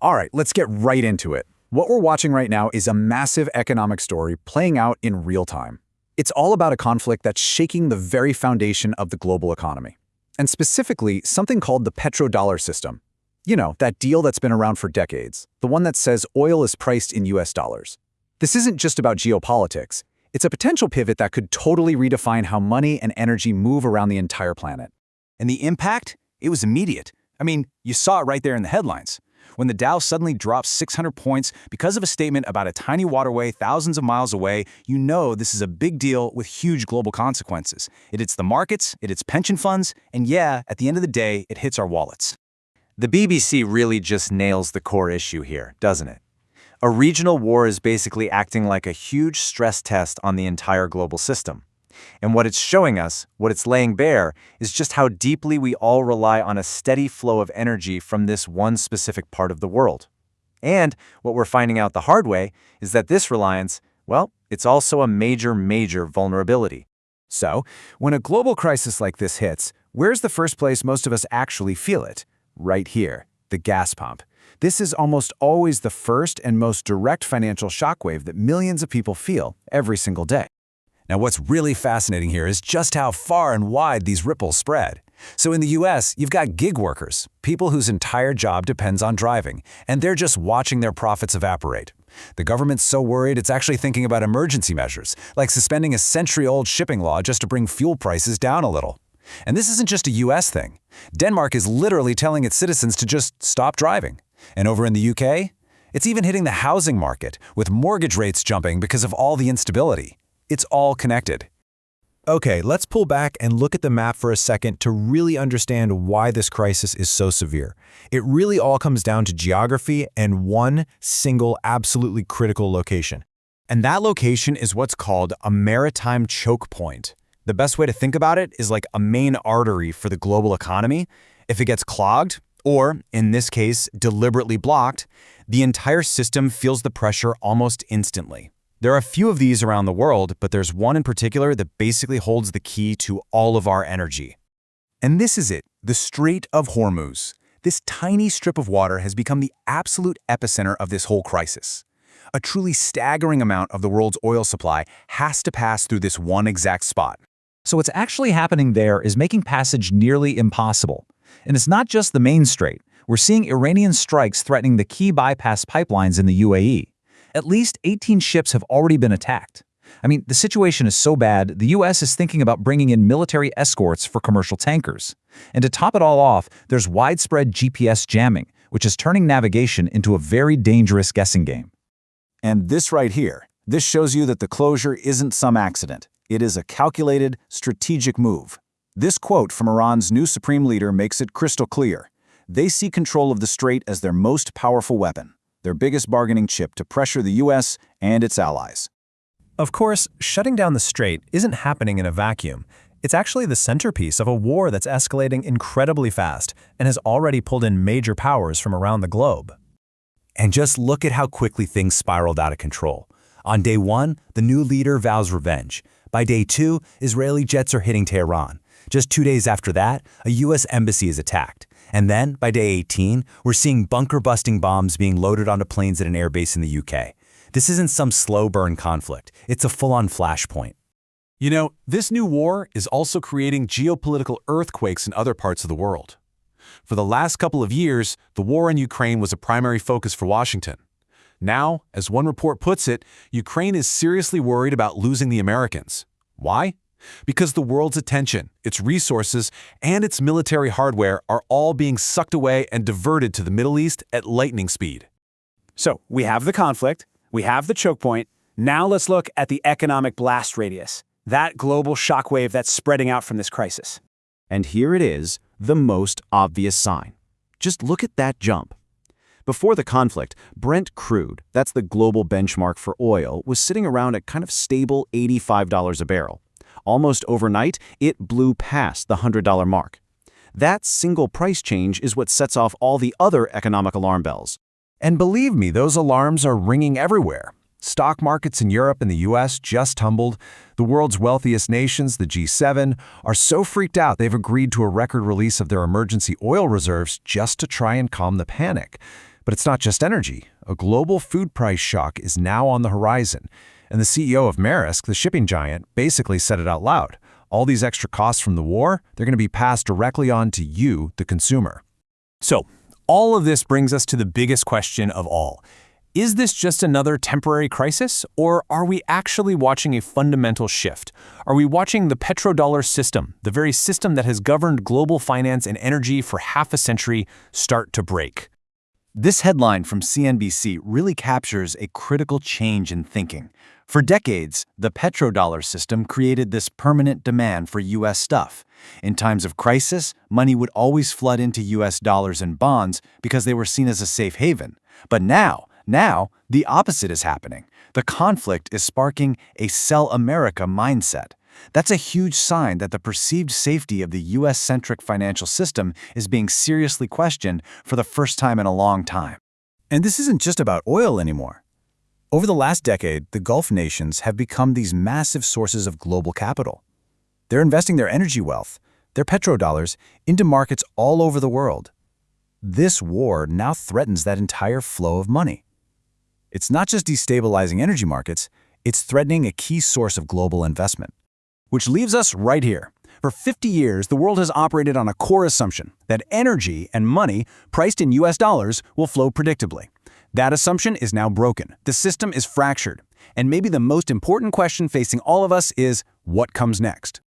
All right, let's get right into it. What we're watching right now is a massive economic story playing out in real time. It's all about a conflict that's shaking the very foundation of the global economy. And specifically, something called the petrodollar system. You know, that deal that's been around for decades, the one that says oil is priced in US dollars. This isn't just about geopolitics. It's a potential pivot that could totally redefine how money and energy move around the entire planet. And the impact? It was immediate. I mean, you saw it right there in the headlines. When the Dow suddenly dropped 600 points because of a statement about a tiny waterway thousands of miles away, you know this is a big deal with huge global consequences. It hits the markets, it hits pension funds, and yeah, at the end of the day, it hits our wallets. The BBC really just nails the core issue here, doesn't it? A regional war is basically acting like a huge stress test on the entire global system. And what it's showing us, what it's laying bare, is just how deeply we all rely on a steady flow of energy from this one specific part of the world. And what we're finding out the hard way is that this reliance, well, it's also a major vulnerability. So, when a global crisis like this hits, where's the first place most of us actually feel it? Right here, the gas pump. This is almost always the first and most direct financial shockwave that millions of people feel every single day. Now, what's really fascinating here is just how far and wide these ripples spread. So in the US, you've got gig workers, people whose entire job depends on driving, and they're just watching their profits evaporate. The government's so worried it's actually thinking about emergency measures, like suspending a century-old shipping law just to bring fuel prices down a little. And this isn't just a US thing. Denmark is literally telling its citizens to just stop driving. And over in the UK, it's even hitting the housing market, with mortgage rates jumping because of all the instability. It's all connected. Okay, let's pull back and look at the map for a second to really understand why this crisis is so severe. It really all comes down to geography and one single, absolutely critical location. And that location is what's called a maritime choke point. The best way to think about it is like a main artery for the global economy. If it gets clogged, or in this case, deliberately blocked, the entire system feels the pressure almost instantly. There are a few of these around the world, but there's one in particular that basically holds the key to all of our energy. And this is it, the Strait of Hormuz. This tiny strip of water has become the absolute epicenter of this whole crisis. A truly staggering amount of the world's oil supply has to pass through this one exact spot. So what's actually happening there is making passage nearly impossible. And it's not just the main strait. We're seeing Iranian strikes threatening the key bypass pipelines in the UAE. At least 18 ships have already been attacked. I mean, the situation is so bad, the US is thinking about bringing in military escorts for commercial tankers. And to top it all off, there's widespread GPS jamming, which is turning navigation into a very dangerous guessing game. And this right here, this shows you that the closure isn't some accident. It is a calculated, strategic move. This quote from Iran's new supreme leader makes it crystal clear. They see control of the strait as their most powerful weapon, their biggest bargaining chip to pressure the US and its allies. Of course, shutting down the strait isn't happening in a vacuum. It's actually the centerpiece of a war that's escalating incredibly fast and has already pulled in major powers from around the globe. And just look at how quickly things spiraled out of control. On day 1, the new leader vows revenge. By day 2, Israeli jets are hitting Tehran. Just 2 days after that, a US embassy is attacked. And then, by day 18, we're seeing bunker-busting bombs being loaded onto planes at an airbase in the UK. This isn't some slow-burn conflict. It's a full-on flashpoint. You know, this new war is also creating geopolitical earthquakes in other parts of the world. For the last couple of years, the war in Ukraine was a primary focus for Washington. Now, as one report puts it, Ukraine is seriously worried about losing the Americans. Why? Because the world's attention, its resources, and its military hardware are all being sucked away and diverted to the Middle East at lightning speed. So, we have the conflict, we have the choke point. Now let's look at the economic blast radius, that global shockwave that's spreading out from this crisis. And here it is, the most obvious sign. Just look at that jump. Before the conflict, Brent crude, that's the global benchmark for oil, was sitting around at kind of stable $85 a barrel. Almost overnight, it blew past the $100 mark. That single price change is what sets off all the other economic alarm bells. And believe me, those alarms are ringing everywhere. Stock markets in Europe and the US just tumbled. The world's wealthiest nations, the G7, are so freaked out they've agreed to a record release of their emergency oil reserves just to try and calm the panic. But it's not just energy. A global food price shock is now on the horizon. And the CEO of Maersk, the shipping giant, basically said it out loud. All these extra costs from the war, they're going to be passed directly on to you, the consumer. So, all of this brings us to the biggest question of all. Is this just another temporary crisis, or are we actually watching a fundamental shift? Are we watching the petrodollar system, the very system that has governed global finance and energy for half a century, start to break? This headline from CNBC really captures a critical change in thinking. For decades, the petrodollar system created this permanent demand for U.S. stuff. In times of crisis, money would always flood into U.S. dollars and bonds because they were seen as a safe haven. But now, the opposite is happening. The conflict is sparking a sell America mindset. That's a huge sign that the perceived safety of the U.S.-centric financial system is being seriously questioned for the first time in a long time. And this isn't just about oil anymore. Over the last decade, the Gulf nations have become these massive sources of global capital. They're investing their energy wealth, their petrodollars, into markets all over the world. This war now threatens that entire flow of money. It's not just destabilizing energy markets, it's threatening a key source of global investment. Which leaves us right here. For 50 years, the world has operated on a core assumption that energy and money priced in US dollars will flow predictably. That assumption is now broken. The system is fractured. And maybe the most important question facing all of us is, what comes next?